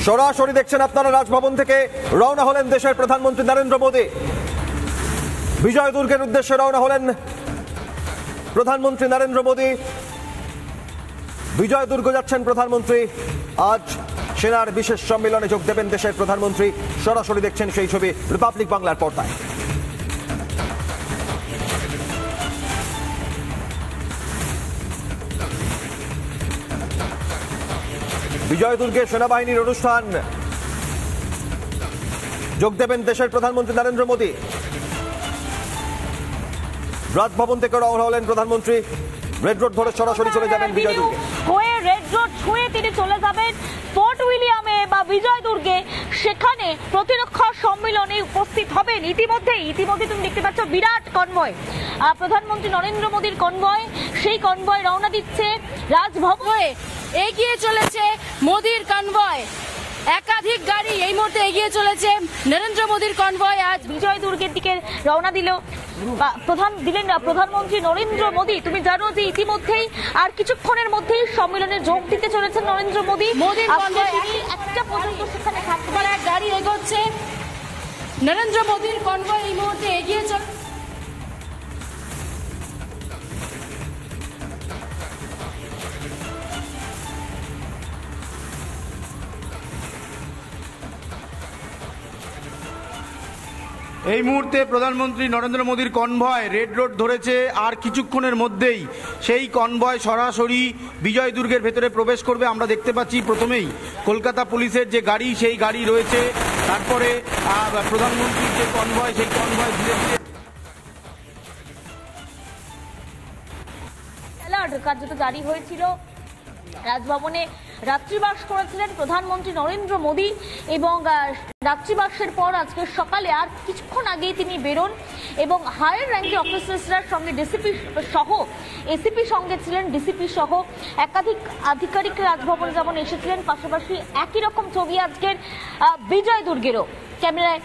সরাসরি দেখছেন আপনারা রাজভবন থেকে রওনা হলেন দেশের প্রধানমন্ত্রী নরেন্দ্র মোদী। বিজয় দুর্গের উদ্দেশ্যে রওনা হলেন প্রধানমন্ত্রী নরেন্দ্র মোদী। বিজয় দুর্গ যাচ্ছেন প্রধানমন্ত্রী। আজ সেনার বিশেষ সম্মেলনে যোগ দেবেন দেশের প্রধানমন্ত্রী। সরাসরি দেখছেন সেই ছবি রিপাবলিক বাংলার পর্দায়। বিজয় দুর্গে সেনাবাহিনীর অনুষ্ঠান, যোগ দেবেন দেশের প্রধানমন্ত্রী নরেন্দ্র মোদী। রাজভবন থেকে রওনা হলেন প্রধানমন্ত্রী। রেড রোড ধরে সরাসরি চলে যাবেন বিজয় দুর্গে। হয়ে রেড রোড ছুঁয়ে তিনি চলে যাবেন ফোর্ট উইলিয়ামে বা বিজয় দুর্গে। সেখানে প্রতিরক্ষা সম্মেলনে উপস্থিত হবেন। ইতিমধ্যে তুমি দেখতে পাচ্ছ বিরাট কনভয়, প্রধানমন্ত্রী নরেন্দ্র মোদীর কনভয়। সেই কনভয় রওনা দিচ্ছে রাজভবনে। এগিয়ে চলেছে মোদীর কনভয়, একাধিক গাড়ি এই মুহূর্তে এগিয়ে চলেছে নরেন্দ্র মোদীর কনভয়। আজ বিজয় দুর্গের দিকে রওনা দিলেন প্রধানমন্ত্রী নরেন্দ্র মোদী। তুমি জানো যে ইতিমধ্যেই আর কিছুক্ষণের মধ্যেই সম্মেলনে যোগ দিতে চলেছেন নরেন্দ্র মোদী। মোদীর কনভয় একটা পর্যন্ত সেখানে থাকতে পারে, গাড়ি এগোচ্ছে। নরেন্দ্র মোদীর কনভয় এই মুহূর্তে এগিয়ে চলে। এই মুহূর্তে প্রধানমন্ত্রী নরেন্দ্র মোদীর কনভয় রেড রোড ধরেছে। আর কিছুক্ষণের মধ্যেই সেই কনভয় সরাসরি বিজয় দুর্গের ভেতরে প্রবেশ করবে। আমরা দেখতে পাচ্ছি প্রথমেই কলকাতা পুলিশের যে গাড়ি, সেই গাড়ি রয়েছে। তারপরে প্রধানমন্ত্রীর যে কনভয়, সেই কনভয় ধীরে ধীরে অ্যালার্ট কার্যত জারি হয়েছিল। রাজভবনে রাত্রিবাস করেছিলেন প্রধানমন্ত্রী নরেন্দ্র মোদী এবং রাত্রিবাসের পর আজকে সকালে আর কিছুক্ষণ আগেই তিনি বেরোন এবং হায়ার র্যাঙ্কের অফিসার্সরা সঙ্গে ডিসিপি সহ, এসিপি সঙ্গে ছিলেন, ডিসিপি সহ একাধিক আধিকারিক রাজভবনে যেমন এসেছিলেন। পাশাপাশি একই রকম ছবি আজকের বিজয় দুর্গেরও। ক্যামেরায়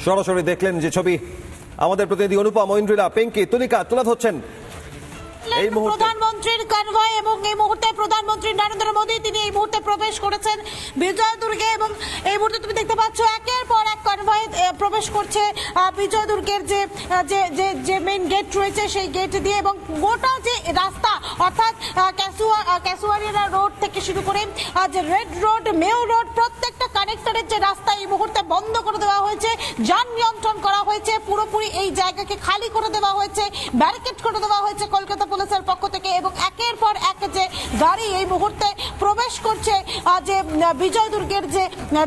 সরাসরি দেখলেন যে ছবি আমাদের প্রতিনিধি অনুপম, ঐন্দ্রিলা, পিঙ্কি, তুলিকা তুলে ধরছেন এই মুহূর্তে প্রধানমন্ত্রীর কনভয়। এবং এই মুহূর্তে প্রধানমন্ত্রী নরেন্দ্র মোদী তিনি এই মুহূর্তে প্রবেশ করেছেন বিজয় দুর্গে। এবং এই মুহূর্তে তুমি দেখতে পাচ্ছ একের পর এক কনভয় প্রবেশ করছে বিজয় দুর্গের যে মেইন গেট রয়েছে সেই গেট দিয়ে। এবং গোটা যে রাস্তা অর্থাৎ ক্যাসুয়ারিয়া রোড থেকে শুরু করে যে রেড রোড, মেও রোড, প্রত্যেকটা কানেক্টরের যে রাস্তা এই মুহূর্তে বন্ধ করে দেওয়া হয়েছে, যান নিয়ন্ত্রণ করা হয়েছে, পুরোপুরি এই জায়গাকে খালি করে দেওয়া হয়েছে, ব্যারিকেড করে দেওয়া হয়েছে কলকাতা পুলিশের পক্ষ থেকে। এবং একের পর এক যে গাড়ি এই মুহূর্তে প্রবেশ করছে যে বিজয় দুর্গের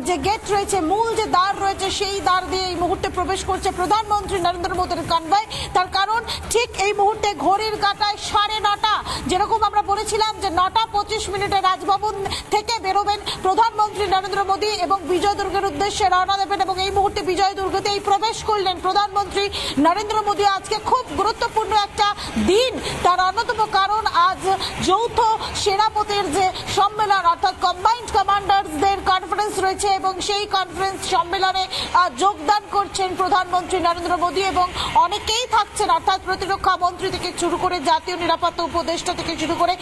যে গেট রয়েছে, মূল যে দ্বার রয়েছে, সেই দ্বার দিয়ে এই মুহূর্তে প্রবেশ করছে প্রধানমন্ত্রী নরেন্দ্র মোদীর কনভয়। তার কারণ ঠিক এই মুহূর্তে ঘড়ির কাঁটায় 9:30, যেরকম আমরা বলেছিলাম যে 9:25 রাজভবন থেকে বেরোবেন প্রধানমন্ত্রী নরেন্দ্র মোদী এবং বিজয় দুর্গের উদ্দেশ্যে রওনা দেবেন। এবং এই মুহূর্তে বিজয় দুর্গতেই প্রবেশ করলেন প্রধানমন্ত্রী নরেন্দ্র মোদী। আজকে খুব গুরুত্বপূর্ণ একটা দিন, তার অন্যতম কারণ আজ যৌথ সেনাপতির যে সম্মেলন অর্থাৎ কম্বাইন্ড কমান্ডার্সদের কনফারেন্স রয়েছে এবং সেই কনফারেন্স সম্মেলনে যোগদান করছেন প্রধানমন্ত্রী নরেন্দ্র মোদী। এবং অনেকেই থাকছেন অর্থাৎ প্রতিরক্ষা মন্ত্রী থেকে শুরু করে জাতীয় নিরাপত্তা উপদেষ্টা থেকে শুরু করে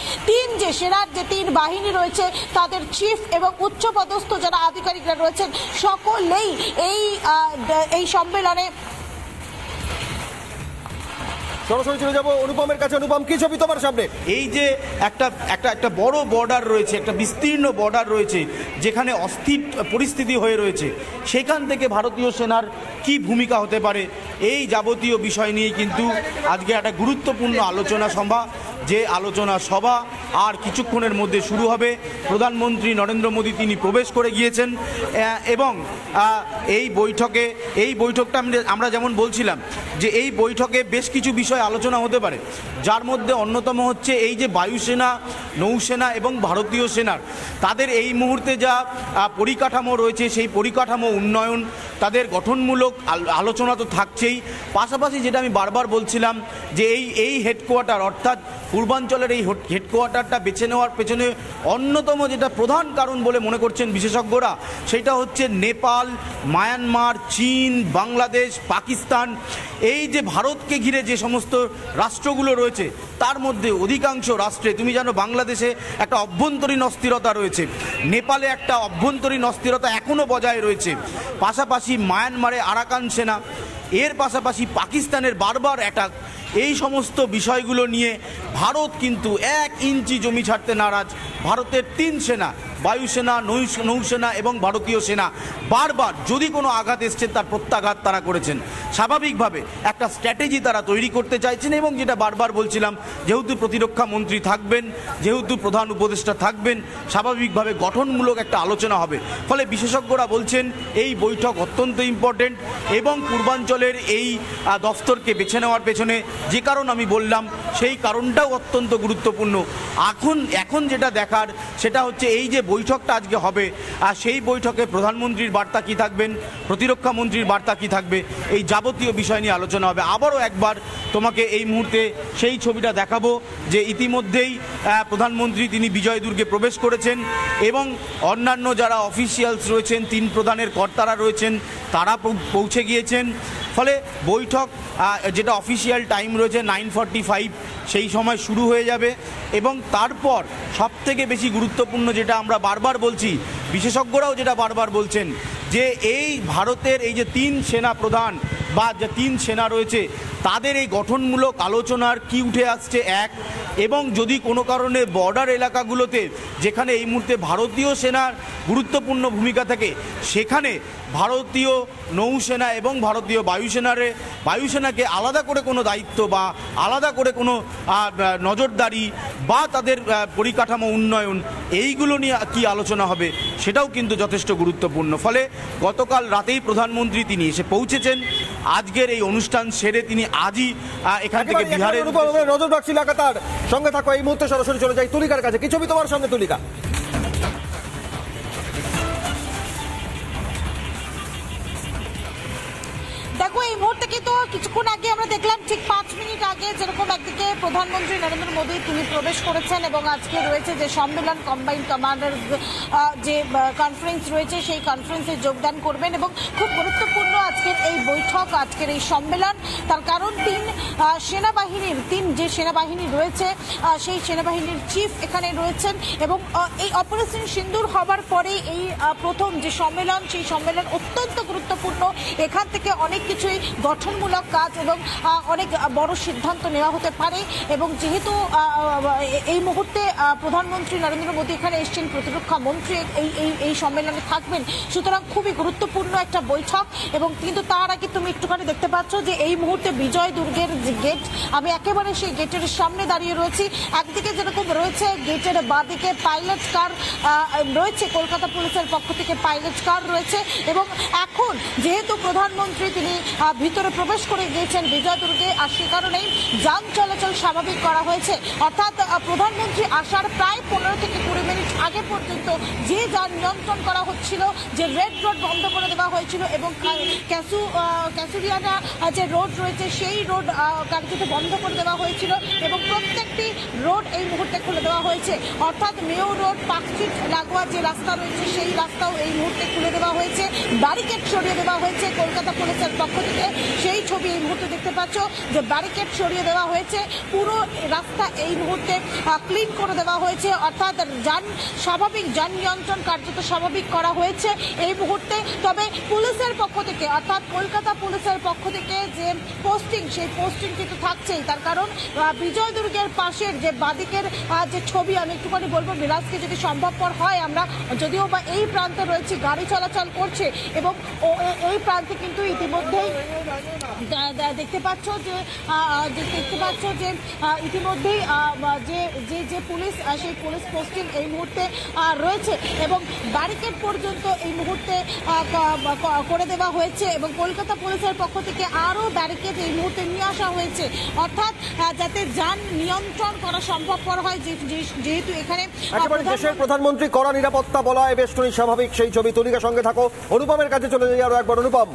সেনার যে 3 বাহিনী রয়েছে তাদের চিফ এবং উচ্চপদস্থ যারা আধিকারিকরা রয়েছেন সকলেই এই সম্মেলনে। সরাসরি চলে যাব অনুপমের কাছে। অনুপম, কি ছবি তোমার সামনে? এই যে একটা বড় বর্ডার রয়েছে, একটা বিস্তীর্ণ বর্ডার রয়েছে যেখানে অস্থির পরিস্থিতি হয়ে রয়েছে, সেখান থেকে ভারতীয় সেনার কি ভূমিকা হতে পারে, এই যাবতীয় বিষয় নিয়ে কিন্তু আজকে একটা গুরুত্বপূর্ণ আলোচনা সভা আর কিছুক্ষণের মধ্যে শুরু হবে। প্রধানমন্ত্রী নরেন্দ্র মোদী তিনি প্রবেশ করে গিয়েছেন এবং এই বৈঠকটা আমরা যেমন বলছিলাম যে এই বৈঠকে বেশ কিছু বিষয় আলোচনা হতে পারে, যার মধ্যে অন্যতম হচ্ছে এই যে বায়ুসেনা, নৌসেনা এবং ভারতীয় সেনার তাদের এই মুহূর্তে যা পরিকাঠামো রয়েছে সেই পরিকাঠামো উন্নয়ন, তাদের গঠনমূলক আলোচনা তো থাকছেই। পাশাপাশি যেটা আমি বারবার বলছিলাম যে এই হেডকোয়ার্টার অর্থাৎ পূর্বাঞ্চলের এই হেডকোয়ার্টারটা বেছে নেওয়ার পেছনে অন্যতম যেটা প্রধান কারণ বলে মনে করছেন বিশেষজ্ঞরা, সেটা হচ্ছে নেপাল, মায়ানমার, চীন, বাংলাদেশ, পাকিস্তান, এই যে ভারতকে ঘিরে যে সমস্ত রাষ্ট্রগুলো রয়েছে তার মধ্যে অধিকাংশ রাষ্ট্রে, তুমি জানো বাংলাদেশে একটা অভ্যন্তরীণ অস্থিরতা রয়েছে, নেপালে একটা অভ্যন্তরীণ অস্থিরতা এখনও বজায় রয়েছে, পাশাপাশি মায়ানমারে আরাকান সেনা, এর পাশাপাশি পাকিস্তানের বারবার অ্যাটাক, এই সমস্ত বিষয়গুলো নিয়ে ভারত কিন্তু 1 ইঞ্চি জমি ছাড়তে নারাজ। ভারতের 3 সেনা, বায়ুসেনা, নৌসেনা এবং ভারতীয় সেনা বারবার যদি কোনো আঘাত এসছে তার প্রত্যাঘাত তারা করেছেন। স্বাভাবিকভাবে একটা স্ট্র্যাটেজি তারা তৈরি করতে চাইছেন এবং যেটা বারবার বলছিলাম, যেহেতু প্রতিরক্ষা মন্ত্রী থাকবেন, যেহেতু প্রধান উপদেষ্টা থাকবেন, স্বাভাবিকভাবে গঠনমূলক একটা আলোচনা হবে। ফলে বিশেষজ্ঞরা বলছেন এই বৈঠক অত্যন্ত ইম্পর্টেন্ট এবং পূর্বাঞ্চলের এই দফতরকে বেছে নেওয়ার পেছনে যে কারণ আমি বললাম সেই কারণটাও অত্যন্ত গুরুত্বপূর্ণ। এখন যেটা দেখার সেটা হচ্ছে এই যে বৈঠকটা আজকে হবে আর সেই বৈঠকে প্রধানমন্ত্রীর বার্তা কী থাকবেন, প্রতিরক্ষা মন্ত্রীর বার্তা কী থাকবে, এই যাবতীয় বিষয় নিয়ে আলোচনা হবে। আবারও একবার তোমাকে এই মুহূর্তে সেই ছবিটা দেখাবো যে ইতিমধ্যেই প্রধানমন্ত্রী তিনি বিজয় দুর্গে প্রবেশ করেছেন এবং অন্যান্য যারা অফিসিয়ালস রয়েছেন, 3 প্রধানের কর্তারা রয়েছেন, তারা পৌঁছে গিয়েছেন। ফলে বৈঠক যেটা অফিসিয়াল টাইম রয়েছে 9:45 সেই সময় শুরু হয়ে যাবে এবং তারপর সবথেকে বেশি গুরুত্বপূর্ণ যেটা আমরা বারবার বলছি, বিশেষজ্ঞরাও যেটা বারবার বলছেন যে এই ভারতের এই যে 3 সেনা প্রধান বা যে 3 সেনা রয়েছে তাদের এই গঠনমূলক আলোচনার কি উঠে আসছে এক, এবং যদি কোনো কারণে বর্ডার এলাকাগুলোতে যেখানে এই মুহূর্তে ভারতীয় সেনার গুরুত্বপূর্ণ ভূমিকা থাকে সেখানে ভারতীয় নৌসেনা এবং ভারতীয় বায়ুসেনাকে আলাদা করে কোনো দায়িত্ব বা আলাদা করে কোনো নজরদারি বা তাদের পরিকাঠামো উন্নয়ন এইগুলো নিয়ে কি আলোচনা হবে সেটাও কিন্তু যথেষ্ট গুরুত্বপূর্ণ। ফলে গতকাল রাতেই প্রধানমন্ত্রী তিনি এসে পৌঁছেছেন, আজকের এই অনুষ্ঠান সেরে তিনি আজই এখান থেকে বিহারের নজর রাখছি লাগাতার। সঙ্গে থাকো, এই মুহূর্তে সরাসরি চলে যাই তুলিকার কাছে। কি ছবি তোমার সামনে তুলিকা? দেখো এই মুহূর্তে কিন্তু কিছুক্ষণ আগে আমরা দেখলাম, ঠিক 5 মিনিট আগে যেরকম একদিকে প্রধানমন্ত্রী নরেন্দ্র মোদী তিনি প্রবেশ করেছেন এবং আজকে রয়েছে যে সম্মেলন, কম্বাইন্ড কমান্ডার যে কনফারেন্স রয়েছে সেই কনফারেন্সে যোগদান করবেন এবং খুব গুরুত্বপূর্ণ আজকের এই বৈঠক, আজকের এই সম্মেলন। তার কারণ 3 যে সেনাবাহিনী রয়েছে সেই সেনাবাহিনীর চিফ এখানে রয়েছেন এবং এই অপারেশন সিন্দুর হবার পরে এই প্রথম যে সম্মেলন সেই সম্মেলন অত্যন্ত গুরুত্বপূর্ণ। এখান থেকে অনেক কিছুই গঠনমূলক কাজ এবং অনেক বড় সিদ্ধান্ত নেওয়া হতে পারে এবং যেহেতু এই মুহূর্তে প্রধানমন্ত্রী নরেন্দ্র মোদী এখানে এসেছেন, প্রতিরক্ষা মন্ত্রী এই সম্মেলনে থাকবেন, সুতরাং খুবই গুরুত্বপূর্ণ একটা বৈঠক। এবং কিন্তু তার আগে তুমি একটুখানি দেখতে পাচ্ছ যে এই মুহূর্তে বিজয় দুর্গের যে গেট, আমি একেবারে সেই গেটের সামনে দাঁড়িয়ে রয়েছি। একদিকে যেরকম রয়েছে গেটের বাঁদিকে পাইলট কার রয়েছে, কলকাতা পুলিশের পক্ষ থেকে পাইলট কার রয়েছে এবং এখন যেহেতু প্রধানমন্ত্রী তিনি ভিতরে প্রবেশ করে গিয়েছেন বিজয় দুর্গে, আর সে কারণেই যান চলাচল স্বাভাবিক করা হয়েছে। অর্থাৎ প্রধানমন্ত্রী আসার প্রায় 15 থেকে 20 মিনিট আগে পর্যন্ত যে যান নিয়ন্ত্রণ করা হচ্ছিল, যে রেড রোড বন্ধ করে দেওয়া হয়েছিল এবং ক্যাসুরিয়ানা যে রোড রয়েছে সেই রোড কার্যত বন্ধ করে দেওয়া হয়েছিল এবং প্রত্যেকটি রোড এই মুহূর্তে খুলে দেওয়া হয়েছে। অর্থাৎ মেয়র রোড, পার্কস্ট্রিট লাগোয়া যে রাস্তা রয়েছে সেই রাস্তাও এই মুহূর্তে খুলে দেওয়া হয়েছে, ব্যারিকেড সরিয়ে দেওয়া হয়েছে কলকাতা পুলিশের পক্ষ থেকে। সেই ছবি এই মুহূর্তে দেখতে পাচ্ছ যে ব্যারিকেড সরিয়ে দেওয়া হয়েছে, পুরো রাস্তা এই মুহূর্তে ক্লিন করে দেওয়া হয়েছে। অর্থাৎ স্বাভাবিক যান নিয়ন্ত্রণ কার্যত স্বাভাবিক করা হয়েছে এই মুহূর্তে। তবে পুলিশের পক্ষ থেকে অর্থাৎ কলকাতা পুলিশের পক্ষ থেকে যে পোস্টিং, সেই পোস্টিং কিন্তু থাকছেই। তার কারণ বিজয় দুর্গের পাশের যে বাদিকের যে ছবি আমি একটুখানি বলবো বিরাজকে যদি সম্ভবপর হয়, আমরা যদিও বা এই প্রান্তে রয়েছি, গাড়ি চলাচল করছে এবং এই প্রান্তে কিন্তু ইতিমধ্যেই দেখতে পাচ্ছ যে ইতিমধ্যেই যে পুলিশ সেই পুলিশ পোস্টিং এই মুহূর্তে রয়েছে এবং ব্যারিকেড পর্যন্ত এই মুহূর্তে করে দেওয়া হয়েছে এবং কলকাতা পুলিশের পক্ষ থেকে আরও ব্যারিকেড এই মুহূর্তে নিয়ে আসা হয়েছে, অর্থাৎ যাতে যান নিয়ন্ত্রণ করা সম্ভবপর হয়, যেহেতু এখানে একেবারে দেশের প্রধানমন্ত্রী কড়া নিরাপত্তা বলায় বেষ্টনী স্বাভাবিক সেই ছবি তুলিকা সঙ্গে থাকো। অনুপমের কাছে চলে যাই আরো একবার। অনুপম,